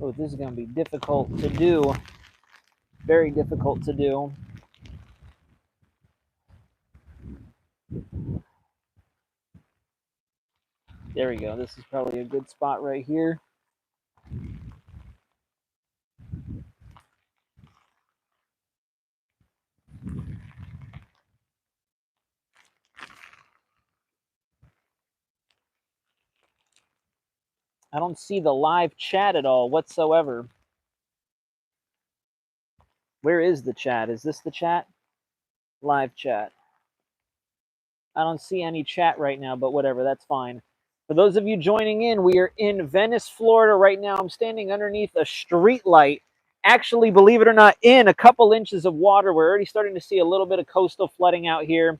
Oh, this is going to be difficult to do. Very difficult to do. There we go. This is probably a good spot right here. I don't see the live chat at all whatsoever. Where is the chat? Is this the chat? Live chat. I don't see any chat right now, but whatever, that's fine. For those of you joining in, we are in Venice, Florida right now. I'm standing underneath a street light. Actually, believe it or not, in a couple inches of water. We're already starting to see a little bit of coastal flooding out here.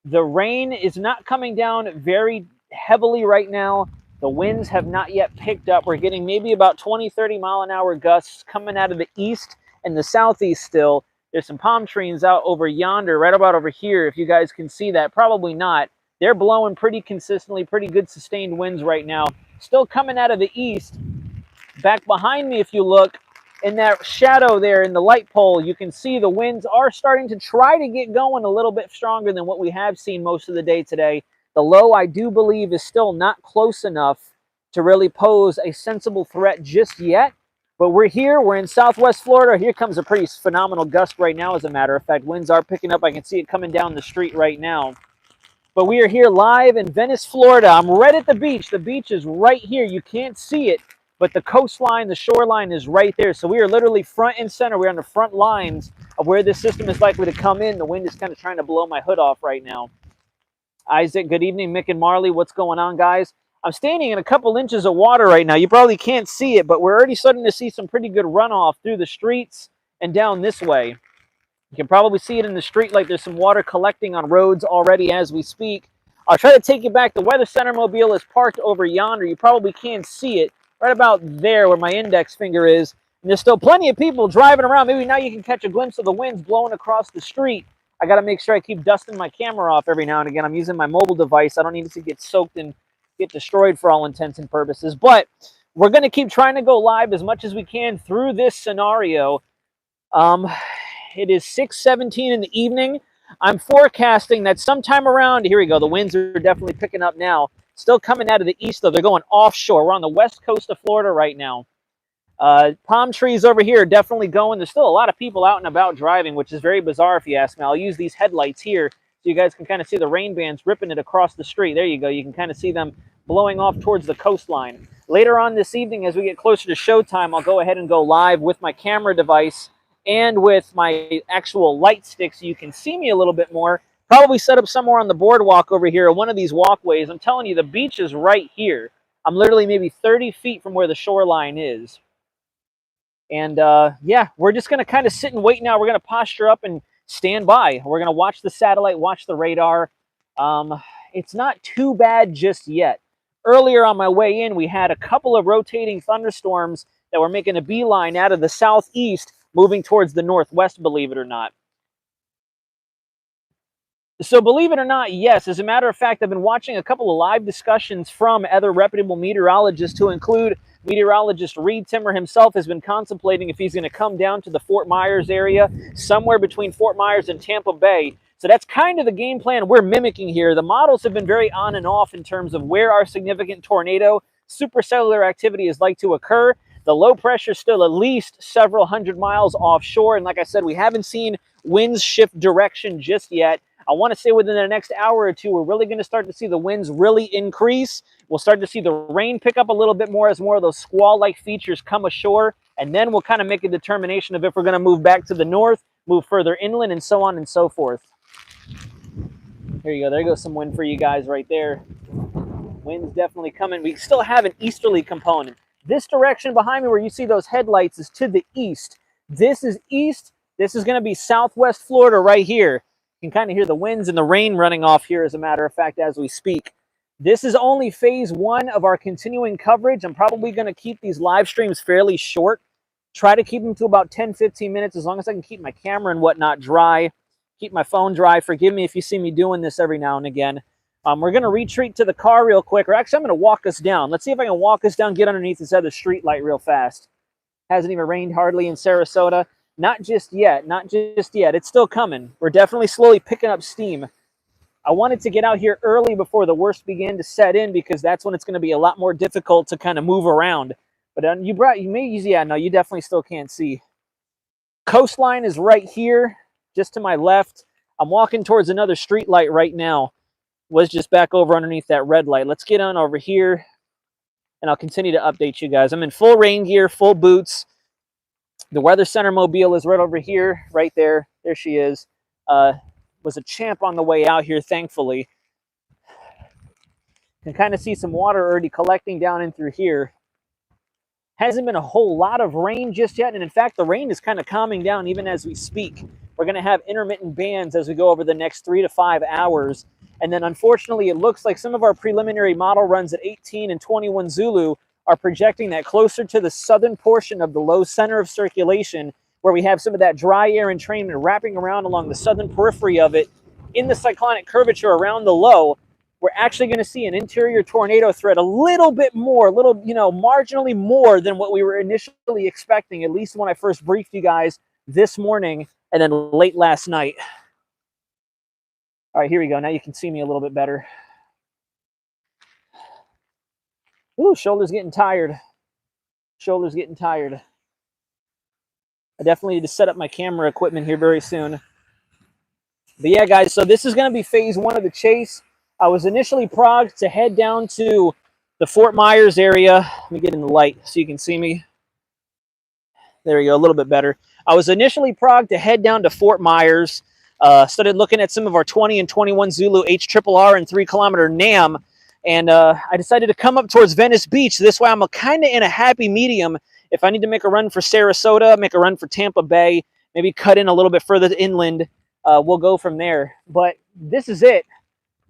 The rain is not coming down very heavily right now. The winds have not yet picked up. We're getting maybe about 20, 30 mile an hour gusts coming out of the east and the southeast still. There's some palm trees out over yonder, right about over here, if you guys can see that. Probably not. They're blowing pretty consistently, pretty good sustained winds right now. Still coming out of the east. Back behind me, if you look, in that shadow there in the light pole, you can see the winds are starting to try to get going a little bit stronger than what we have seen most of the day today. The low, I do believe, is still not close enough to really pose a sensible threat just yet. But we're here. We're in Southwest Florida. Here comes a pretty phenomenal gust right now, as a matter of fact. Winds are picking up. I can see it coming down the street right now. But we are here live in Venice, Florida. I'm right at the beach. The beach is right here. You can't see it, but the coastline, the shoreline is right there. So we are literally front and center. We're on the front lines of where this system is likely to come in. The wind is kind of trying to blow my hood off right now. Isaac, good evening. Mick and Marley, what's going on, guys? I'm standing in a couple inches of water right now. You probably can't see it, but we're already starting to see some pretty good runoff through the streets and down this way. You can probably see it in the street, like there's some water collecting on roads already as we speak. I'll try to take you back. The Weather Center mobile is parked over yonder. You probably can't see it, right about there where my index finger is. And there's still plenty of people driving around. Maybe now you can catch a glimpse of the winds blowing across the street. I got to make sure I keep dusting my camera off every now and again. I'm using my mobile device. I don't need it to get soaked and get destroyed for all intents and purposes. But we're going to keep trying to go live as much as we can through this scenario. It is 6:17 in the evening. I'm forecasting that sometime around, here we go, the winds are definitely picking up now. Still coming out of the east, though. They're going offshore. We're on the west coast of Florida right now. Palm trees over here are definitely going. There's still a lot of people out and about driving, which is very bizarre if you ask me. I'll use these headlights here so you guys can kind of see the rain bands ripping it across the street. There you go. You can kind of see them blowing off towards the coastline. Later on this evening, as we get closer to showtime, I'll go ahead and go live with my camera device and with my actual light stick so you can see me a little bit more. Probably set up somewhere on the boardwalk over here or one of these walkways. I'm telling you, the beach is right here. I'm literally maybe 30 feet from where the shoreline is. And yeah, we're just going to kind of sit and wait now. We're going to posture up and stand by. We're going to watch the satellite, watch the radar. It's not too bad just yet. Earlier on my way in, we had a couple of rotating thunderstorms that were making a beeline out of the southeast, moving towards the northwest, believe it or not. So believe it or not, yes. As a matter of fact, I've been watching a couple of live discussions from other reputable meteorologists, to include meteorologist Reed Timmer himself has been contemplating if he's going to come down to the Fort Myers area, somewhere between Fort Myers and Tampa Bay. So that's kind of the game plan we're mimicking here. The models have been very on and off in terms of where our significant tornado supercellular activity is like to occur. The low pressure is still at least several hundred miles offshore. And like I said, we haven't seen winds shift direction just yet. I want to say within the next hour or two, we're really going to start to see the winds really increase. We'll start to see the rain pick up a little bit more as more of those squall-like features come ashore. And then we'll kind of make a determination of if we're going to move back to the north, move further inland, and so on and so forth. Here you go. There goes some wind for you guys right there. Wind's definitely coming. We still have an easterly component. This direction behind me where you see those headlights is to the east. This is east. This is going to be southwest Florida right here. You can kind of hear the winds and the rain running off here, as a matter of fact, as we speak. This is only phase one of our continuing coverage. I'm probably going to keep these live streams fairly short. Try to keep them to about 10, 15 minutes, as long as I can keep my camera and whatnot dry, keep my phone dry. Forgive me if you see me doing this every now and again. We're going to retreat to the car real quick, or actually I'm going to walk us down. Let's see if I can walk us down, get underneath this other street light real fast. Hasn't even rained hardly in Sarasota. Not just yet, not just yet. It's still coming. We're definitely slowly picking up steam. I wanted to get out here early before the worst began to set in, because that's when it's going to be a lot more difficult to kind of move around. But you definitely still can't see. Coastline is right here, just to my left. I'm walking towards another street light right now. Was just back over underneath that red light. Let's get on over here, and I'll continue to update you guys. I'm in full rain gear, full boots. The Weather Center mobile is right over here, right there. There she is. Was a champ on the way out here, thankfully. Can kind of see some water already collecting down in through here. Hasn't been a whole lot of rain just yet, and in fact, the rain is kind of calming down even as we speak. We're going to have intermittent bands as we go over the next 3 to 5 hours. And then, unfortunately, it looks like some of our preliminary model runs at 18 and 21 Zulu are projecting that closer to the southern portion of the low center of circulation, where we have some of that dry air entrainment wrapping around along the southern periphery of it in the cyclonic curvature around the low. We're actually going to see an interior tornado threat a little bit more, marginally more than what we were initially expecting, at least when I first briefed you guys this morning and then late last night. All right, here we go. Now you can see me a little bit better. Ooh, shoulder's getting tired. Shoulder's getting tired. I definitely need to set up my camera equipment here very soon. But yeah, guys, so this is going to be phase 1 of the chase. I was initially progged to head down to the Fort Myers area. Let me get in the light so you can see me. There we go, a little bit better. I was initially progged to head down to Fort Myers. Started looking at some of our 20 and 21 Zulu HRRR and 3-kilometer NAM. And I decided to come up towards Venice Beach. This way I'm kind of in a happy medium. If I need to make a run for Sarasota, make a run for Tampa Bay, maybe cut in a little bit further inland, we'll go from there. But this is it.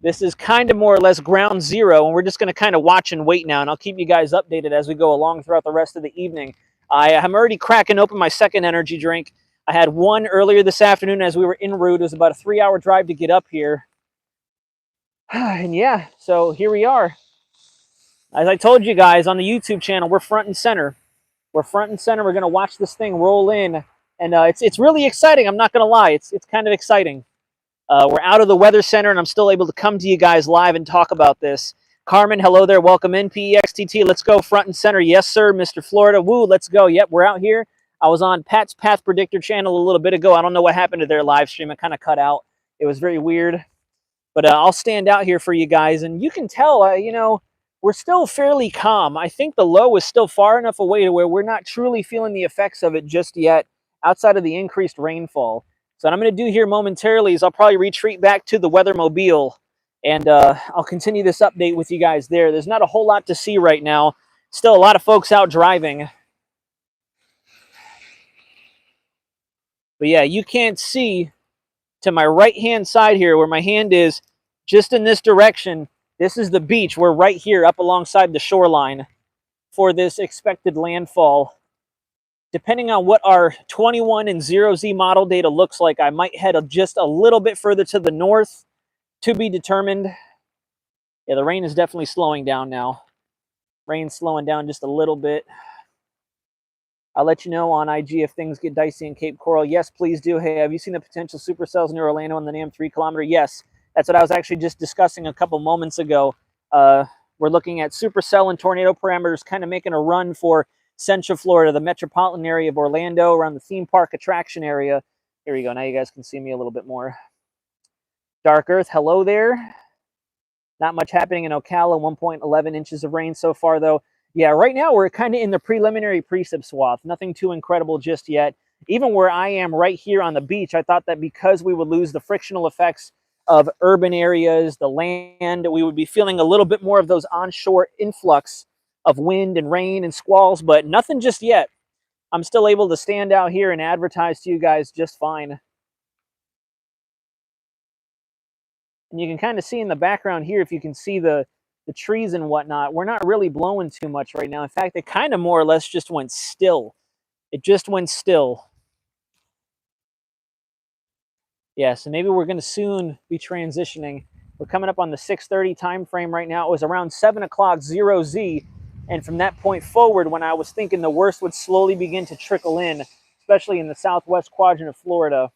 This is kind of more or less ground zero, and we're just going to kind of watch and wait now, and I'll keep you guys updated as we go along throughout the rest of the evening. I'm already cracking open my second energy drink. I had one earlier this afternoon as we were en route. It was about a 3-hour drive to get up here. And yeah, so here we are. As I told you guys on the YouTube channel, we're front and center. We're front and center. We're going to watch this thing roll in, and it's really exciting. I'm not going to lie. It's kind of exciting. We're out of the Weather Center, and I'm still able to come to you guys live and talk about this. Carmen, hello there. Welcome in. PEXTT, let's go front and center. Yes, sir, Mr. Florida. Woo, let's go. Yep, we're out here. I was on Pat's Path Predictor channel a little bit ago. I don't know what happened to their live stream. It kind of cut out. It was very weird. But I'll stand out here for you guys, and you can tell, we're still fairly calm. I think the low is still far enough away to where we're not truly feeling the effects of it just yet, outside of the increased rainfall. So what I'm going to do here momentarily is I'll probably retreat back to the weather mobile, and I'll continue this update with you guys there. There's not a whole lot to see right now. Still a lot of folks out driving. But yeah, you can't see to my right-hand side here where my hand is, just in this direction. This is the beach. We're right here up alongside the shoreline for this expected landfall. Depending on what our 21 and 0Z model data looks like, I might head just a little bit further to the north, to be determined. Yeah, the rain is definitely slowing down now. Rain's slowing down just a little bit. I'll let you know on IG if things get dicey in Cape Coral. Yes, please do. Hey, have you seen the potential supercells near Orlando on the NAM 3-kilometer? Yes, that's what I was actually just discussing a couple moments ago. We're looking at supercell and tornado parameters kind of making a run for Central Florida, the metropolitan area of Orlando, around the theme park attraction area. Here we go. Now you guys can see me a little bit more. Dark Earth, hello there. Not much happening in Ocala. 1.11 inches of rain so far, though. Yeah, right now we're kind of in the preliminary precip swath. Nothing too incredible just yet. Even where I am right here on the beach, I thought that because we would lose the frictional effects of urban areas, the land, we would be feeling a little bit more of those onshore influx of wind and rain and squalls, but nothing just yet. I'm still able to stand out here and advertise to you guys just fine. And you can kind of see in the background here, if you can see the trees and whatnot, we're not really blowing too much right now. In fact, it kind of more or less just went still. It just went still. Yeah, so maybe we're going to soon be transitioning. We're coming up on the 6:30 time frame right now. It was around 7 o'clock 0Z And from that point forward, when I was thinking the worst would slowly begin to trickle in, especially in the southwest quadrant of Florida,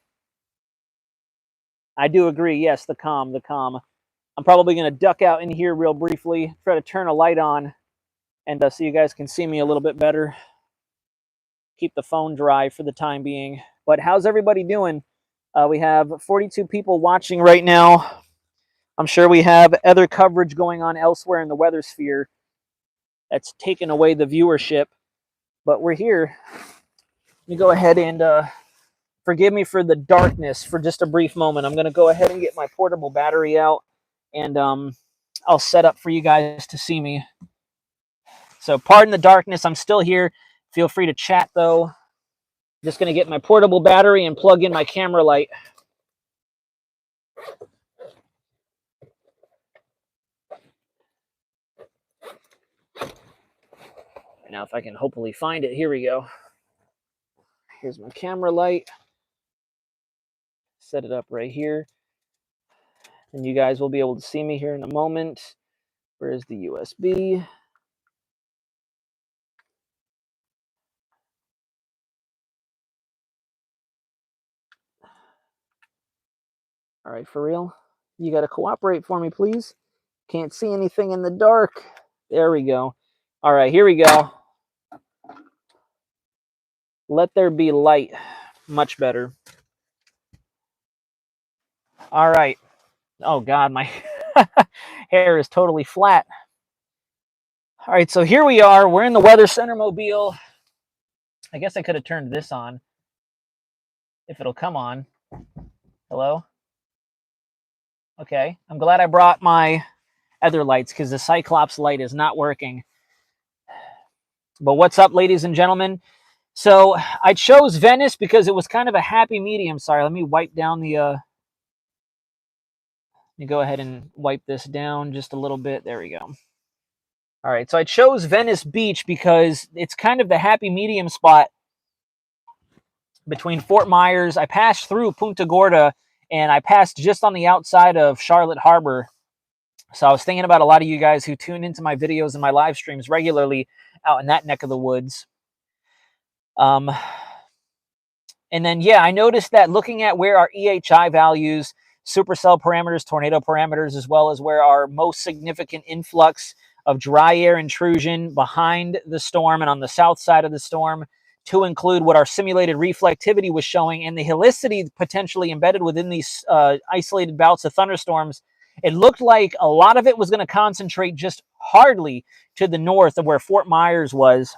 I do agree. Yes, the calm, the calm. I'm probably going to duck out in here real briefly, try to turn a light on, and so you guys can see me a little bit better. Keep the phone dry for the time being. But how's everybody doing? We have 42 people watching right now. I'm sure we have other coverage going on elsewhere in the weather sphere that's taken away the viewership. But we're here. Let me go ahead and forgive me for the darkness for just a brief moment. I'm going to go ahead and get my portable battery out, and I'll set up for you guys to see me. So pardon the darkness. I'm still here. Feel free to chat, though. Just going to get my portable battery and plug in my camera light. Now, if I can hopefully find it, here we go. Here's my camera light. Set it up right here. And you guys will be able to see me here in a moment. Where's the USB? All right, for real? You got to cooperate for me, please. Can't see anything in the dark. There we go. All right, here we go. Let there be light. Much better. All right. Oh, God, my hair is totally flat. All right, so here we are. We're in the Weather Center mobile. I guess I could have turned this on if it'll come on. Hello? Okay. I'm glad I brought my other lights because the Cyclops light is not working. But what's up, ladies and gentlemen? So I chose Venice because it was kind of a happy medium. Sorry, let me wipe down the... Let me go ahead and wipe this down just a little bit. There we go. All right, so I chose Venice Beach because it's kind of the happy medium spot between Fort Myers. I passed through Punta Gorda, and I passed just on the outside of Charlotte Harbor. So I was thinking about a lot of you guys who tune into my videos and my live streams regularly out in that neck of the woods. And then, yeah, I noticed that looking at where our EHI values, supercell parameters, tornado parameters, as well as where our most significant influx of dry air intrusion behind the storm and on the south side of the storm, to include what our simulated reflectivity was showing and the helicity potentially embedded within these isolated bouts of thunderstorms, it looked like a lot of it was going to concentrate just hardly to the north of where Fort Myers was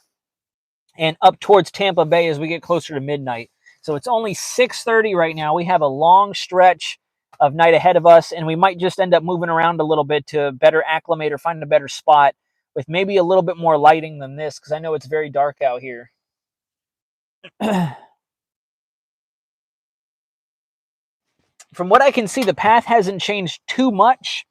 and up towards Tampa Bay as we get closer to midnight. So it's only 6:30 right now. We have a long stretch of night ahead of us, and we might just end up moving around a little bit to better acclimate or find a better spot with maybe a little bit more lighting than this, because I know it's very dark out here. From what I can see, the path hasn't changed too much.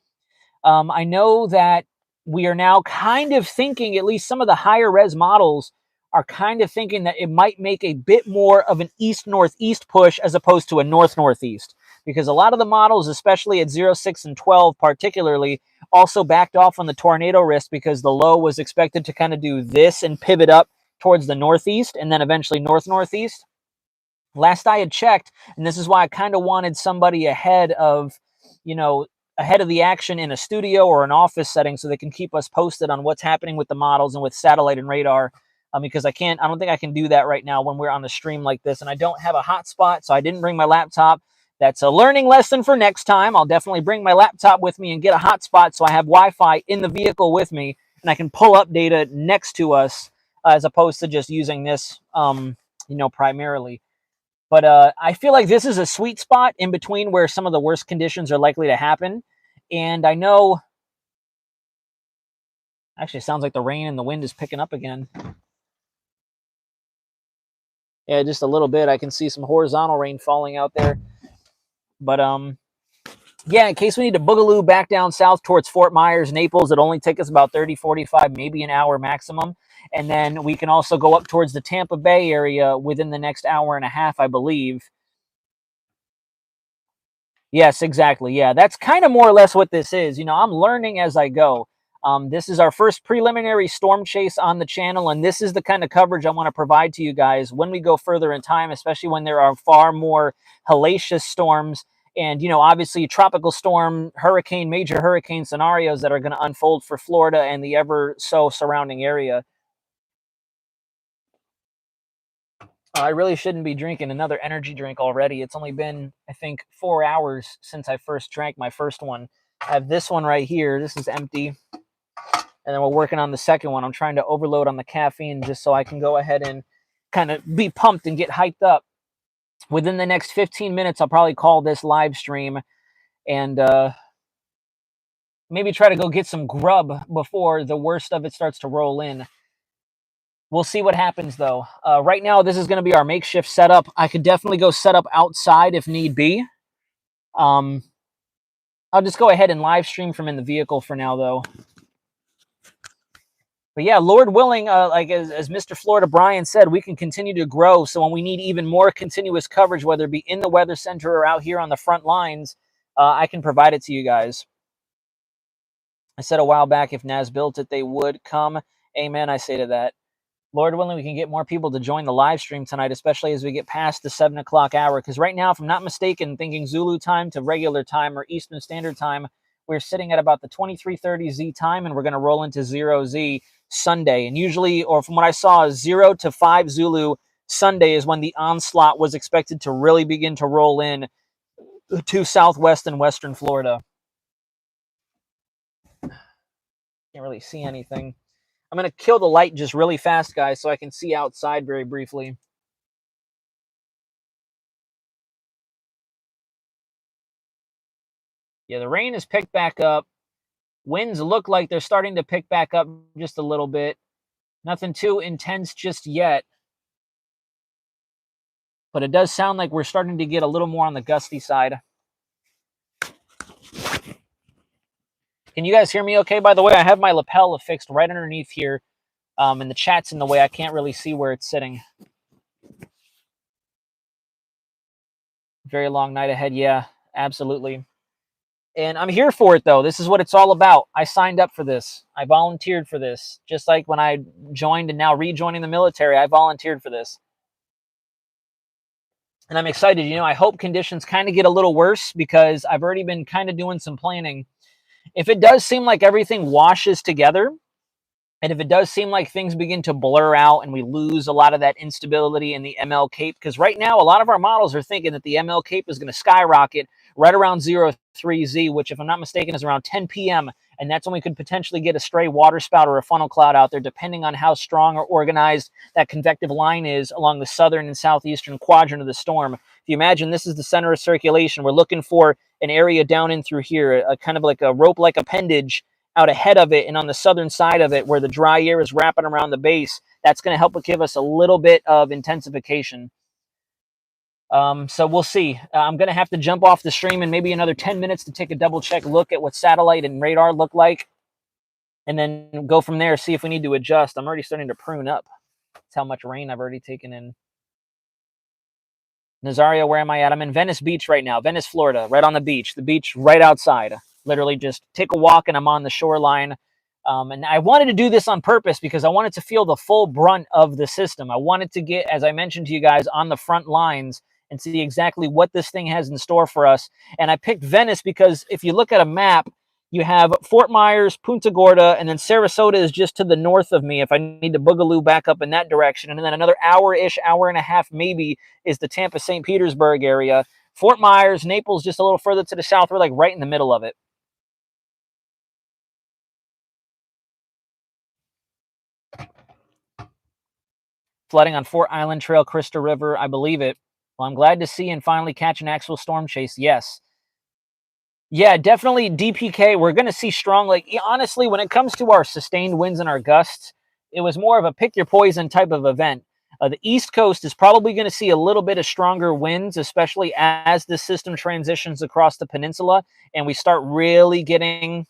I know that we are now kind of thinking, at least some of the higher res models are kind of thinking that it might make a bit more of an east-northeast push as opposed to a north-northeast. Because a lot of the models, especially at 0, 6, and 12 particularly, also backed off on the tornado risk because the low was expected to kind of do this and pivot up towards the northeast and then eventually north-northeast. Last I had checked, and this is why I kind of wanted somebody ahead of, ahead of the action in a studio or an office setting so they can keep us posted on what's happening with the models and with satellite and radar. Because I don't think I can do that right now when we're on the stream like this, and I don't have a hotspot, so I didn't bring my laptop. That's a learning lesson for next time. I'll definitely bring my laptop with me and get a hotspot so I have Wi-Fi in the vehicle with me, and I can pull up data next to us as opposed to just using this, primarily. But I feel like this is a sweet spot in between where some of the worst conditions are likely to happen. And I know, actually, it sounds like the rain and the wind is picking up again. Yeah, just a little bit. I can see some horizontal rain falling out there. But yeah, in case we need to boogaloo back down south towards Fort Myers, Naples, it'll only take us about 30, 45, maybe an hour maximum. And then we can also go up towards the Tampa Bay area within the next hour and a half, I believe. Yes, exactly. Yeah, that's kind of more or less what this is. I'm learning as I go. This is our first preliminary storm chase on the channel, and this is the kind of coverage I want to provide to you guys when we go further in time, especially when there are far more hellacious storms and, you know, obviously tropical storm, hurricane, major hurricane scenarios that are going to unfold for Florida and the ever so surrounding area. I really shouldn't be drinking another energy drink already. It's only been, I think, 4 hours since I first drank my first one. I have this one right here. This is empty. And then we're working on the second one. I'm trying to overload on the caffeine just so I can go ahead and kind of be pumped and get hyped up. Within the next 15 minutes, I'll probably call this live stream and maybe try to go get some grub before the worst of it starts to roll in. We'll see what happens, though. Right now, this is going to be our makeshift setup. I could definitely go set up outside if need be. I'll just go ahead and live stream from in the vehicle for now, though. But yeah, Lord willing, like as Mr. Florida Brian said, we can continue to grow. So when we need even more continuous coverage, whether it be in the weather center or out here on the front lines, I can provide it to you guys. I said a while back, if Naz built it, they would come. Amen, I say to that. Lord willing, we can get more people to join the live stream tonight, especially as we get past the 7 o'clock hour. Because right now, if I'm not mistaken, thinking Zulu time to regular time or Eastern Standard Time, we're sitting at about the 23:30 Z time, and we're going to roll into 0 Z Sunday. And usually, or from what I saw, 0 to 5 Zulu Sunday is when the onslaught was expected to really begin to roll in to Southwest and Western Florida. Can't really see anything. I'm going to kill the light just really fast, guys, so I can see outside very briefly. Yeah, the rain has picked back up. Winds look like they're starting to pick back up just a little bit. Nothing too intense just yet. But it does sound like we're starting to get a little more on the gusty side. Can you guys hear me okay? By the way, I have my lapel affixed right underneath here. And the chat's in the way. I can't really see where it's sitting. Very long night ahead. Yeah, absolutely. And I'm here for it, though. This is what it's all about. I signed up for this. I volunteered for this. Just like when I joined and now rejoining the military, I volunteered for this. And I'm excited. You know, I hope conditions kind of get a little worse because I've already been kind of doing some planning. If it does seem like everything washes together, and if it does seem like things begin to blur out and we lose a lot of that instability in the ML Cape, because right now a lot of our models are thinking that the ML Cape is going to skyrocket right around 03Z, which if I'm not mistaken is around 10 p.m. And that's when we could potentially get a stray water spout or a funnel cloud out there, depending on how strong or organized that convective line is along the southern and southeastern quadrant of the storm. If you imagine this is the center of circulation, we're looking for an area down in through here, a kind of like a rope-like appendage out ahead of it and on the southern side of it where the dry air is wrapping around the base. That's going to help give us a little bit of intensification. So we'll see. I'm going to have to jump off the stream in maybe another 10 minutes to take a double check look at what satellite and radar look like and then go from there, see if we need to adjust. I'm already starting to prune up. That's how much rain I've already taken in. Nazario, where am I at? I'm in Venice Beach right now, Venice, Florida, right on the beach right outside. Literally just take a walk and I'm on the shoreline. And I wanted to do this on purpose because I wanted to feel the full brunt of the system. I wanted to get, as I mentioned to you guys, on the front lines and see exactly what this thing has in store for us. And I picked Venice because if you look at a map, you have Fort Myers, Punta Gorda, and then Sarasota is just to the north of me if I need to boogaloo back up in that direction. And then another hour-ish, hour and a half maybe is the Tampa-St. Petersburg area. Fort Myers, Naples just a little further to the south. We're like right in the middle of it. Flooding on Fort Island Trail, Crystal River. I believe it. Well, I'm glad to see and finally catch an actual storm chase. Yes. Yeah, definitely DPK. We're going to see strong, like, honestly, when it comes to our sustained winds and our gusts, it was more of a pick your poison type of event. The East Coast is probably going to see a little bit of stronger winds, especially as the system transitions across the peninsula and we start really getting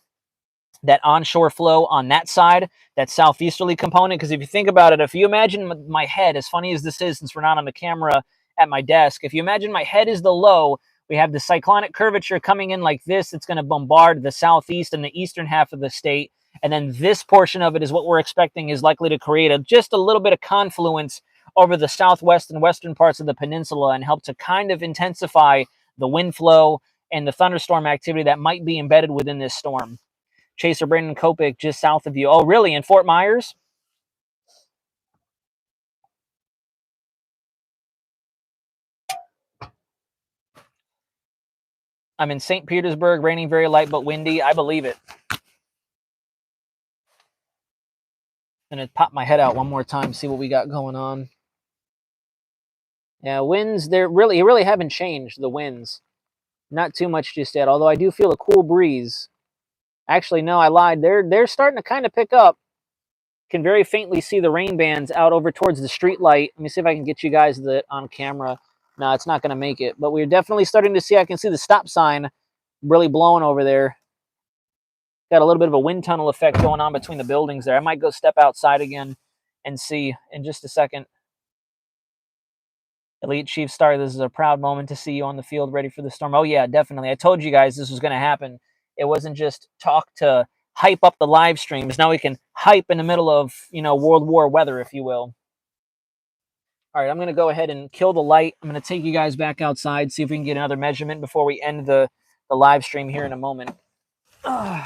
that onshore flow on that side, that southeasterly component. Because if you think about it, if you imagine my head, as funny as this is, since we're not on the camera at my desk, if you imagine my head is the low, we have the cyclonic curvature coming in like this. It's going to bombard the southeast and the eastern half of the state. And then this portion of it is what we're expecting is likely to create just a little bit of confluence over the southwest and western parts of the peninsula and help to kind of intensify the wind flow and the thunderstorm activity that might be embedded within this storm. Chaser Brandon Kopik just south of you. Oh, really? In Fort Myers? I'm in St. Petersburg, raining very light but windy. I believe it. I'm going to pop my head out one more time, see what we got going on. Yeah, winds, they really haven't changed, the winds. Not too much just yet, although I do feel a cool breeze. Actually, no, I lied. They're starting to kind of pick up. Can very faintly see the rain bands out over towards the street light. Let me see if I can get you guys on camera. No, it's not going to make it. But we're definitely starting to see, I can see the stop sign really blowing over there. Got a little bit of a wind tunnel effect going on between the buildings there. I might go step outside again and see in just a second. Elite Chief Star, this is a proud moment to see you on the field ready for the storm. Oh, yeah, definitely. I told you guys this was going to happen. It wasn't just talk to hype up the live streams. Now we can hype in the middle of, World War weather, if you will. All right, I'm going to go ahead and kill the light. I'm going to take you guys back outside, see if we can get another measurement before we end the live stream here in a moment. All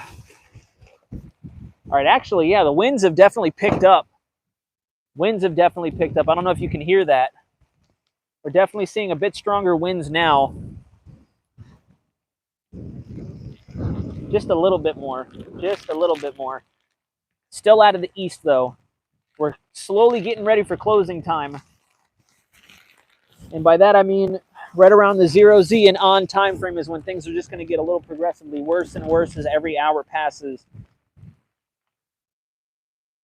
right, actually, yeah, the winds have definitely picked up. Winds have definitely picked up. I don't know if you can hear that. We're definitely seeing a bit stronger winds now. Just a little bit more. Just a little bit more. Still out of the east, though. We're slowly getting ready for closing time. And by that, I mean right around the 0Z and on time frame is when things are just going to get a little progressively worse and worse as every hour passes.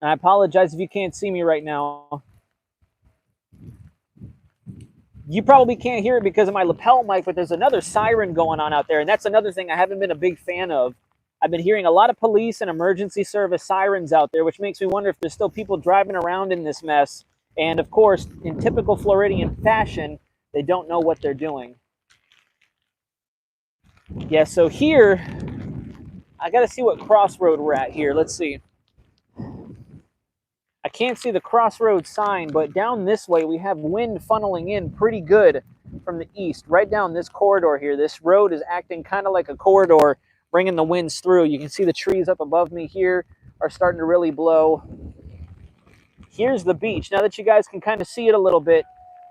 And I apologize if you can't see me right now. You probably can't hear it because of my lapel mic, but there's another siren going on out there, and that's another thing I haven't been a big fan of. I've been hearing a lot of police and emergency service sirens out there, which makes me wonder if there's still people driving around in this mess. And, of course, in typical Floridian fashion, they don't know what they're doing. Yeah, so here, I got to see what crossroad we're at here. Let's see. I can't see the crossroad sign, but down this way we have wind funneling in pretty good from the east. Right down this corridor here, this road is acting kind of like a corridor, bringing the winds through. You can see the trees up above me here are starting to really blow. Here's the beach. Now that you guys can kind of see it a little bit,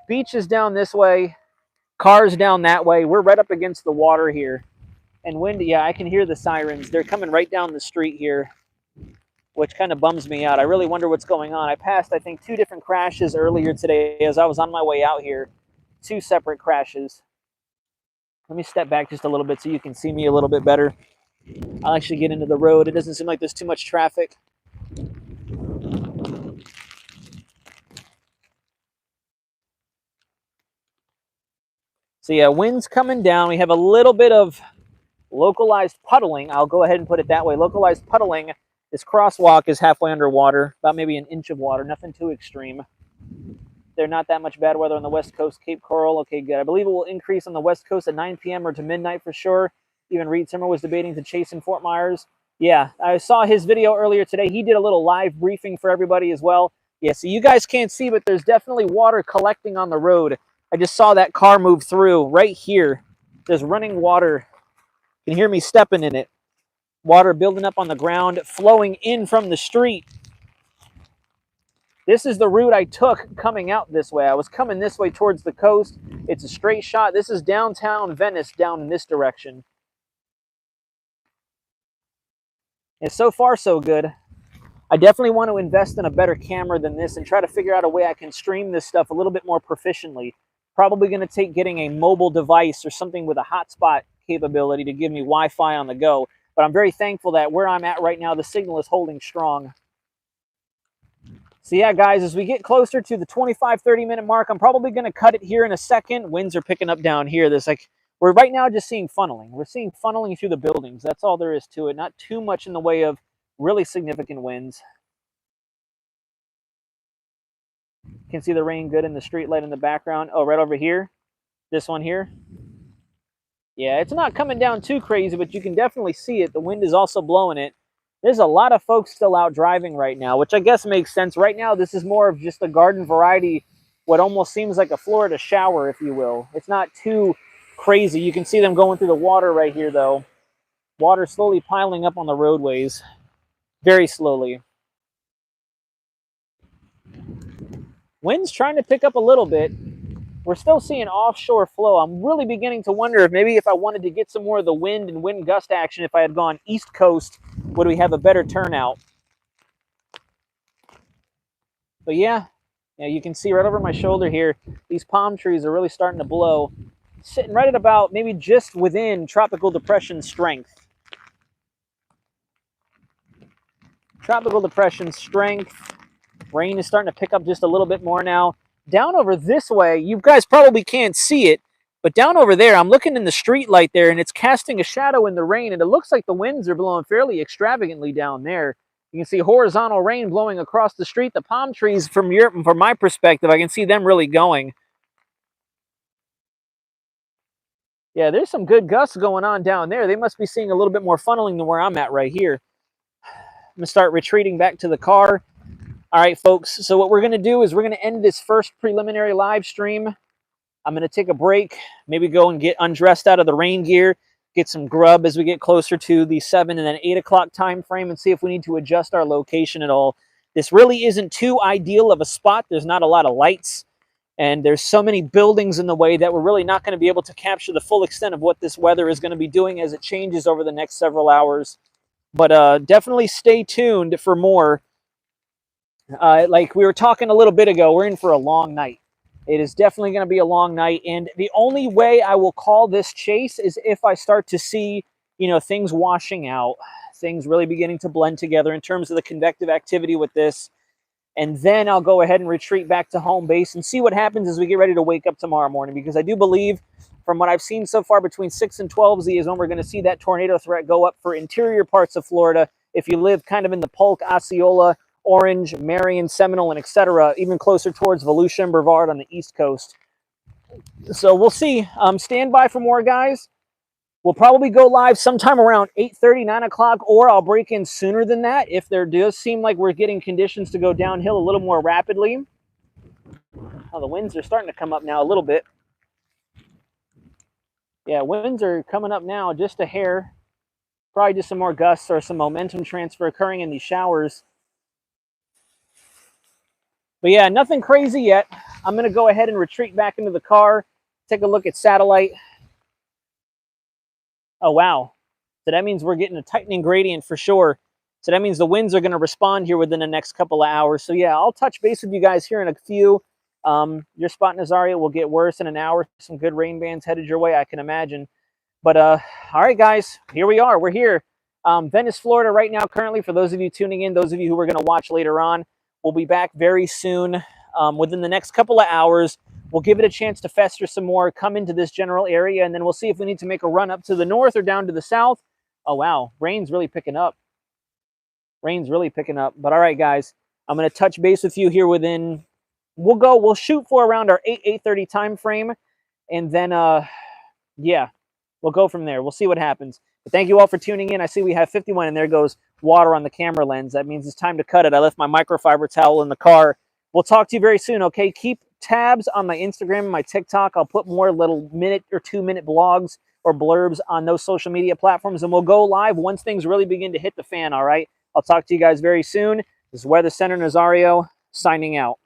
beach is down this way, cars down that way. We're right up against the water here. And wind, yeah, I can hear the sirens. They're coming right down the street here, which kind of bums me out. I really wonder what's going on. I passed, I think, 2 different crashes earlier today as I was on my way out here. 2 separate crashes. Let me step back just a little bit so you can see me a little bit better. I'll actually get into the road. It doesn't seem like there's too much traffic. So yeah, wind's coming down. We have a little bit of localized puddling. I'll go ahead and put it that way. Localized puddling. This crosswalk is halfway underwater, about maybe an inch of water, nothing too extreme. They're not that much bad weather on the west coast, Cape Coral. Okay, good. I believe it will increase on the west coast at 9 p.m. or to midnight for sure. Even Reed Simmer was debating to chase in Fort Myers. Yeah, I saw his video earlier today. He did a little live briefing for everybody as well. Yeah, so you guys can't see, but there's definitely water collecting on the road. I just saw that car move through right here. There's running water. You can hear me stepping in it. Water building up on the ground, flowing in from the street. This is the route I took coming out this way. I was coming this way towards the coast. It's a straight shot. This is downtown Venice down in this direction. And so far, so good. I definitely want to invest in a better camera than this and try to figure out a way I can stream this stuff a little bit more proficiently. Probably going to take getting a mobile device or something with a hotspot capability to give me Wi-Fi on the go. But I'm very thankful that where I'm at right now, the signal is holding strong. So yeah, guys, as we get closer to the 25-30 minute mark, I'm probably going to cut it here in a second. Winds are picking up down here. We're right now just seeing funneling. We're seeing funneling through the buildings. That's all there is to it. Not too much in the way of really significant winds. You can see the rain good in the street light in the background. Oh, right over here. This one here. Yeah, it's not coming down too crazy, but you can definitely see it. The wind is also blowing it. There's a lot of folks still out driving right now, which I guess makes sense. Right now, this is more of just a garden variety, what almost seems like a Florida shower, if you will. It's not too crazy. You can see them going through the water right here, though. Water slowly piling up on the roadways, very slowly. Wind's trying to pick up a little bit. We're still seeing offshore flow. I'm really beginning to wonder if maybe if I wanted to get some more of the wind and wind gust action, if I had gone East Coast, would we have a better turnout? But yeah, you can see right over my shoulder here, these palm trees are really starting to blow. Sitting right at about maybe just within tropical depression strength. Tropical depression strength. Rain is starting to pick up just a little bit more now. Down over this way, you guys probably can't see it, but down over there, I'm looking in the street light there, and it's casting a shadow in the rain, and it looks like the winds are blowing fairly extravagantly down there. You can see horizontal rain blowing across the street. The palm trees, from my perspective, I can see them really going. Yeah, there's some good gusts going on down there. They must be seeing a little bit more funneling than where I'm at right here. I'm going to start retreating back to the car. All right, folks, so what we're going to do is we're going to end this first preliminary live stream. I'm going to take a break, maybe go and get undressed out of the rain gear, get some grub as we get closer to the 7 and then 8 o'clock time frame, and see if we need to adjust our location at all. This really isn't too ideal of a spot. There's not a lot of lights, and there's so many buildings in the way that we're really not going to be able to capture the full extent of what this weather is going to be doing as it changes over the next several hours. But definitely stay tuned for more. Like we were talking a little bit ago, we're in for a long night. It is definitely going to be a long night, and the only way I will call this chase is if I start to see, things washing out, things really beginning to blend together in terms of the convective activity with this, and then I'll go ahead and retreat back to home base and see what happens as we get ready to wake up tomorrow morning, because I do believe, from what I've seen so far, between 6 and 12 Z is when we're going to see that tornado threat go up for interior parts of Florida. If you live kind of in the Polk, Osceola, Orange, Marion, Seminole, and etc., even closer towards Volusia and Brevard on the East Coast. So we'll see. Stand by for more, guys. We'll probably go live sometime around 8:30, 9 o'clock, or I'll break in sooner than that if there does seem like we're getting conditions to go downhill a little more rapidly. Oh, the winds are starting to come up now a little bit. Yeah, winds are coming up now just a hair. Probably just some more gusts or some momentum transfer occurring in these showers. But yeah, nothing crazy yet. I'm going to go ahead and retreat back into the car, take a look at satellite. Oh, wow. So that means we're getting a tightening gradient for sure. So that means the winds are going to respond here within the next couple of hours. So yeah, I'll touch base with you guys here in a few. Your spot in Azaria will get worse in an hour. Some good rain bands headed your way, I can imagine. But all right, guys, here we are. We're here. Venice, Florida right now currently, for those of you tuning in, those of you who are going to watch later on. We'll be back very soon, within the next couple of hours. We'll give it a chance to fester some more, come into this general area, and then we'll see if we need to make a run up to the north or down to the south. Oh, wow. Rain's really picking up. Rain's really picking up. But all right, guys, I'm going to touch base with you here within, we'll shoot for around our 8:30 time frame. And then, yeah, we'll go from there. We'll see what happens. But thank you all for tuning in. I see we have 51, and there goes water on the camera lens. That means it's time to cut it. I left my microfiber towel in the car. We'll talk to you very soon, okay? Keep tabs on my Instagram and my TikTok. I'll put more little 1 or 2 minute blogs or blurbs on those social media platforms, and we'll go live once things really begin to hit the fan, all right? I'll talk to you guys very soon. This is Weather Center Nazario, signing out.